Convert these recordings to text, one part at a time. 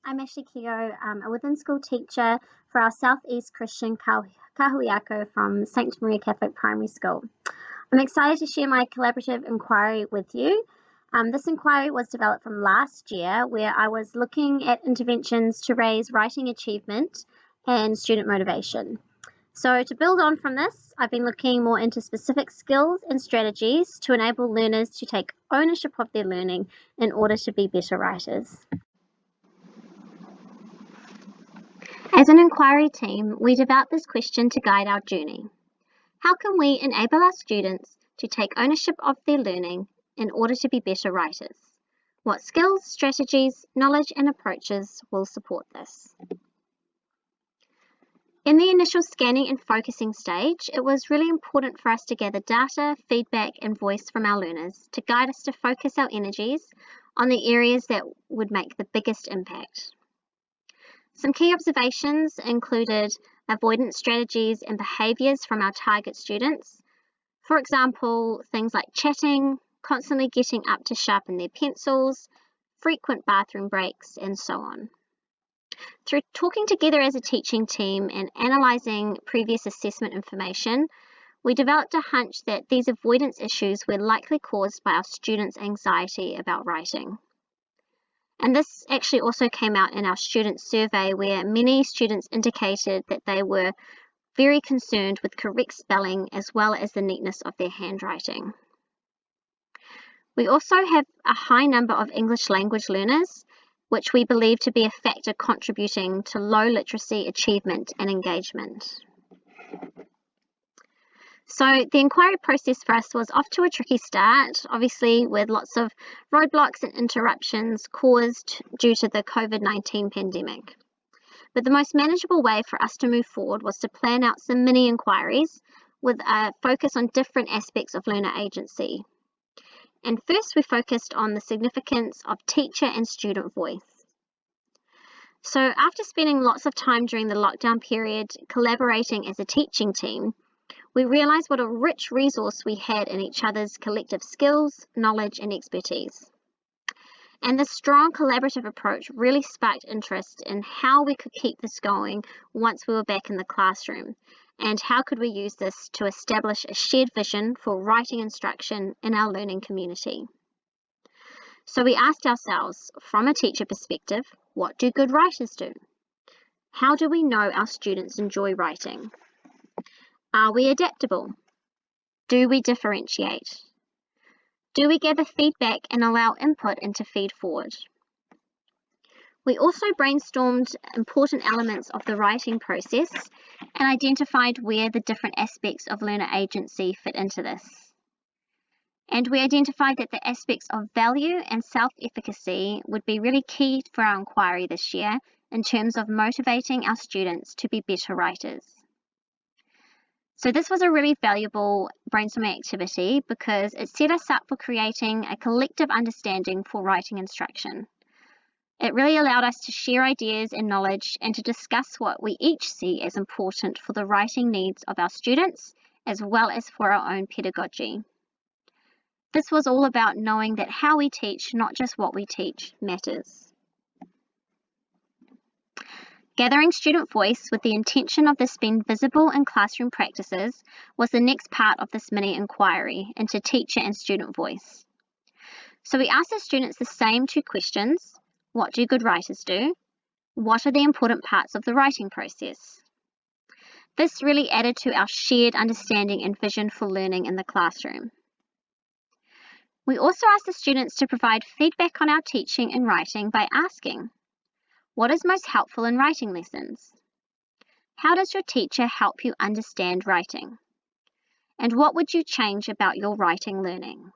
I'm Ashleigh Keogh, a within school teacher for our Southeast Christian Kahuiako from St. Maria Catholic Primary School. I'm excited to share my collaborative inquiry with you. This inquiry was developed from last year, where I was looking at interventions to raise writing achievement and student motivation. So, to build on from this, I've been looking more into specific skills and strategies to enable learners to take ownership of their learning in order to be better writers. As an inquiry team, we developed this question to guide our journey. How can we enable our students to take ownership of their learning in order to be better writers? What skills, strategies, knowledge, and approaches will support this? In the initial scanning and focusing stage, it was really important for us to gather data, feedback, and voice from our learners to guide us to focus our energies on the areas that would make the biggest impact. Some key observations included avoidance strategies and behaviours from our target students. For example, things like chatting, constantly getting up to sharpen their pencils, frequent bathroom breaks, and so on. Through talking together as a teaching team and analysing previous assessment information, we developed a hunch that these avoidance issues were likely caused by our students' anxiety about writing. And this actually also came out in our student survey, where many students indicated that they were very concerned with correct spelling as well as the neatness of their handwriting. We also have a high number of English language learners, which we believe to be a factor contributing to low literacy achievement and engagement. So the inquiry process for us was off to a tricky start, obviously with lots of roadblocks and interruptions caused due to the COVID-19 pandemic. But the most manageable way for us to move forward was to plan out some mini inquiries with a focus on different aspects of learner agency. And first we focused on the significance of teacher and student voice. So after spending lots of time during the lockdown period collaborating as a teaching team, we realised what a rich resource we had in each other's collective skills, knowledge, and expertise. And this strong collaborative approach really sparked interest in how we could keep this going once we were back in the classroom, and how could we use this to establish a shared vision for writing instruction in our learning community. So we asked ourselves, from a teacher perspective, what do good writers do? How do we know our students enjoy writing? Are we adaptable? Do we differentiate? Do we gather feedback and allow input into feed forward? We also brainstormed important elements of the writing process and identified where the different aspects of learner agency fit into this. And we identified that the aspects of value and self-efficacy would be really key for our inquiry this year in terms of motivating our students to be better writers. So this was a really valuable brainstorming activity because it set us up for creating a collective understanding for writing instruction. It really allowed us to share ideas and knowledge and to discuss what we each see as important for the writing needs of our students as well as for our own pedagogy. This was all about knowing that how we teach, not just what we teach, matters. Gathering student voice with the intention of this being visible in classroom practices was the next part of this mini inquiry into teacher and student voice. So we asked the students the same two questions. What do good writers do? What are the important parts of the writing process? This really added to our shared understanding and vision for learning in the classroom. We also asked the students to provide feedback on our teaching and writing by asking, what is most helpful in writing lessons? How does your teacher help you understand writing? And what would you change about your writing learning?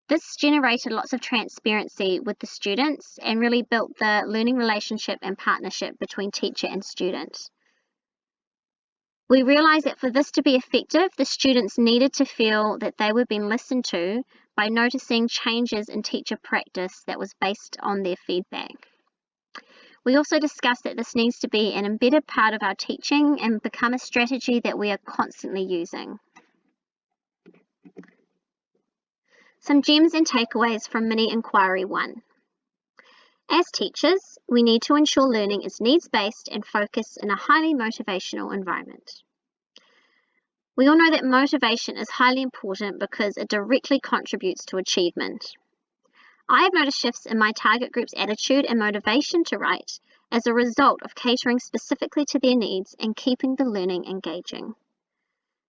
This generated lots of transparency with the students and really built the learning relationship and partnership between teacher and student. We realised that for this to be effective, the students needed to feel that they were being listened to by noticing changes in teacher practice that was based on their feedback. We also discussed that this needs to be an embedded part of our teaching and become a strategy that we are constantly using. Some gems and takeaways from Mini Inquiry 1. As teachers, we need to ensure learning is needs-based and focused in a highly motivational environment. We all know that motivation is highly important because it directly contributes to achievement. I have noticed shifts in my target group's attitude and motivation to write as a result of catering specifically to their needs and keeping the learning engaging.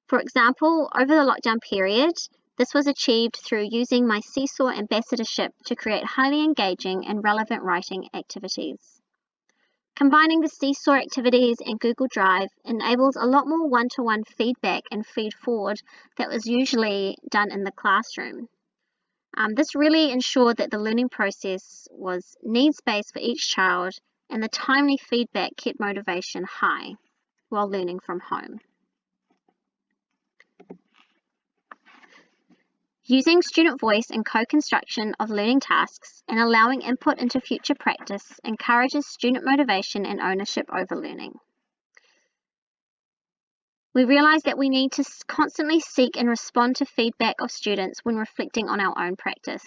For example, over the lockdown period, this was achieved through using my Seesaw ambassadorship to create highly engaging and relevant writing activities. Combining the Seesaw activities and Google Drive enables a lot more one-to-one feedback and feed-forward that was usually done in the classroom. This really ensured that the learning process was needs-based for each child, and the timely feedback kept motivation high while learning from home. Using student voice and co-construction of learning tasks and allowing input into future practice encourages student motivation and ownership over learning. We realise that we need to constantly seek and respond to feedback of students when reflecting on our own practice.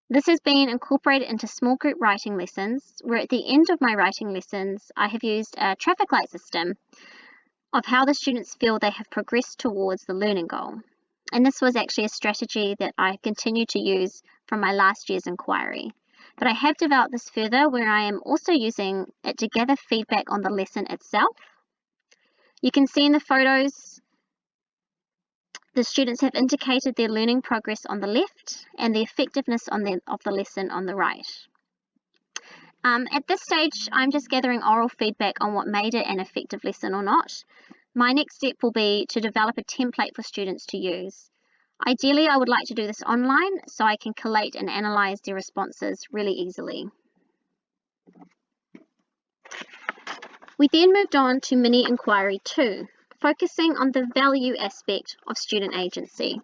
This has been incorporated into small group writing lessons, where at the end of my writing lessons, I have used a traffic light system of how the students feel they have progressed towards the learning goal. And this was actually a strategy that I continue to use from my last year's inquiry. But I have developed this further where I am also using it to gather feedback on the lesson itself. You can see in the photos, the students have indicated their learning progress on the left and the effectiveness of the lesson on the right. At this stage, I'm just gathering oral feedback on what made it an effective lesson or not. My next step will be to develop a template for students to use. Ideally, I would like to do this online so I can collate and analyse their responses really easily. We then moved on to Mini Inquiry 2, focusing on the value aspect of student agency.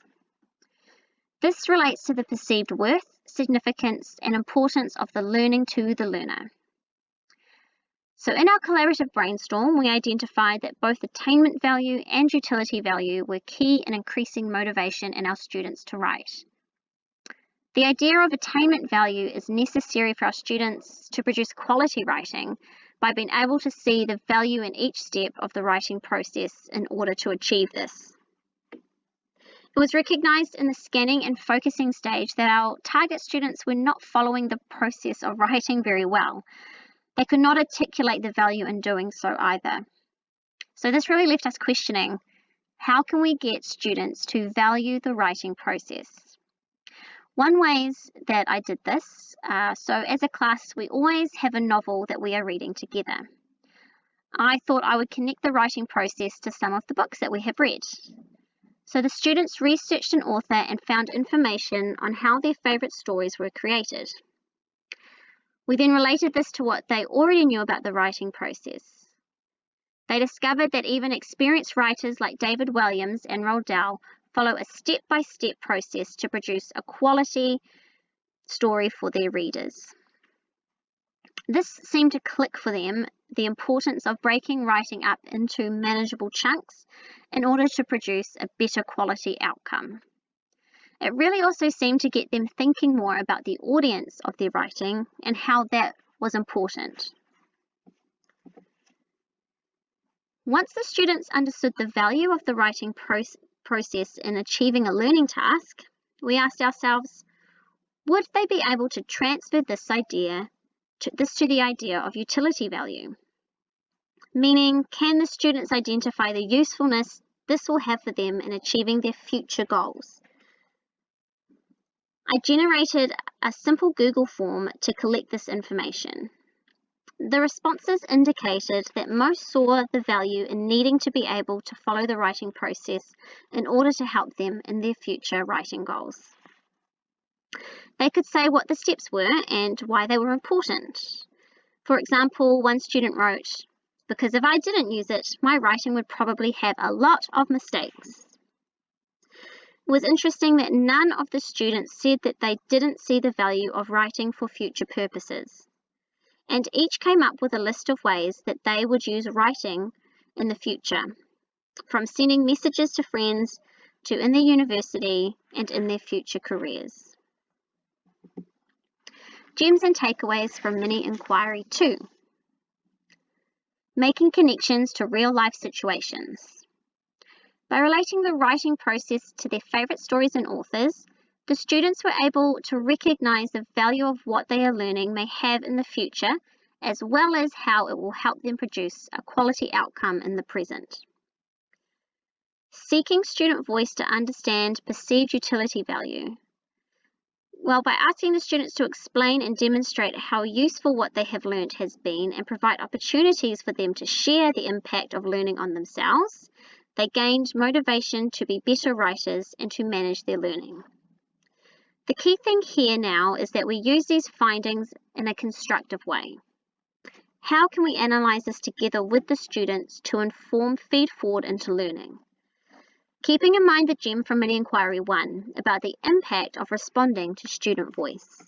This relates to the perceived worth, significance, and importance of the learning to the learner. So in our collaborative brainstorm, we identified that both attainment value and utility value were key in increasing motivation in our students to write. The idea of attainment value is necessary for our students to produce quality writing by being able to see the value in each step of the writing process in order to achieve this. It was recognised in the scanning and focusing stage that our target students were not following the process of writing very well. They could not articulate the value in doing so either. So this really left us questioning, how can we get students to value the writing process? One ways that I did this, so as a class, we always have a novel that we are reading together. I thought I would connect the writing process to some of the books that we have read. So the students researched an author and found information on how their favourite stories were created. We then related this to what they already knew about the writing process. They discovered that even experienced writers like David Williams and Roald Dahl follow a step-by-step process to produce a quality story for their readers. This seemed to click for them, the importance of breaking writing up into manageable chunks in order to produce a better quality outcome. It really also seemed to get them thinking more about the audience of their writing and how that was important. Once the students understood the value of the writing process in achieving a learning task, we asked ourselves, would they be able to transfer this to the idea of utility value? Meaning, can the students identify the usefulness this will have for them in achieving their future goals? I generated a simple Google form to collect this information. The responses indicated that most saw the value in needing to be able to follow the writing process in order to help them in their future writing goals. They could say what the steps were and why they were important. For example, one student wrote, "Because if I didn't use it, my writing would probably have a lot of mistakes." It was interesting that none of the students said that they didn't see the value of writing for future purposes, and each came up with a list of ways that they would use writing in the future, from sending messages to friends to in their university and in their future careers. Gems and takeaways from Mini Inquiry 2. Making connections to real-life situations. By relating the writing process to their favourite stories and authors, the students were able to recognise the value of what they are learning may have in the future, as well as how it will help them produce a quality outcome in the present. Seeking student voice to understand perceived utility value. Well, by asking the students to explain and demonstrate how useful what they have learnt has been and provide opportunities for them to share the impact of learning on themselves, they gained motivation to be better writers and to manage their learning. The key thing here now is that we use these findings in a constructive way. How can we analyse this together with the students to inform feed forward into learning? Keeping in mind the gem from Mini Inquiry 1 about the impact of responding to student voice.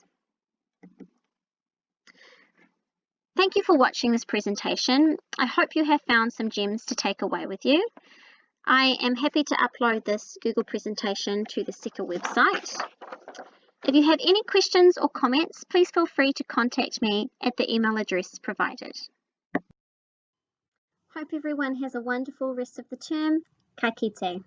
Thank you for watching this presentation. I hope you have found some gems to take away with you. I am happy to upload this Google presentation to the Keogh website. If you have any questions or comments, please feel free to contact me at the email address provided. Hope everyone has a wonderful rest of the term. Ka kite.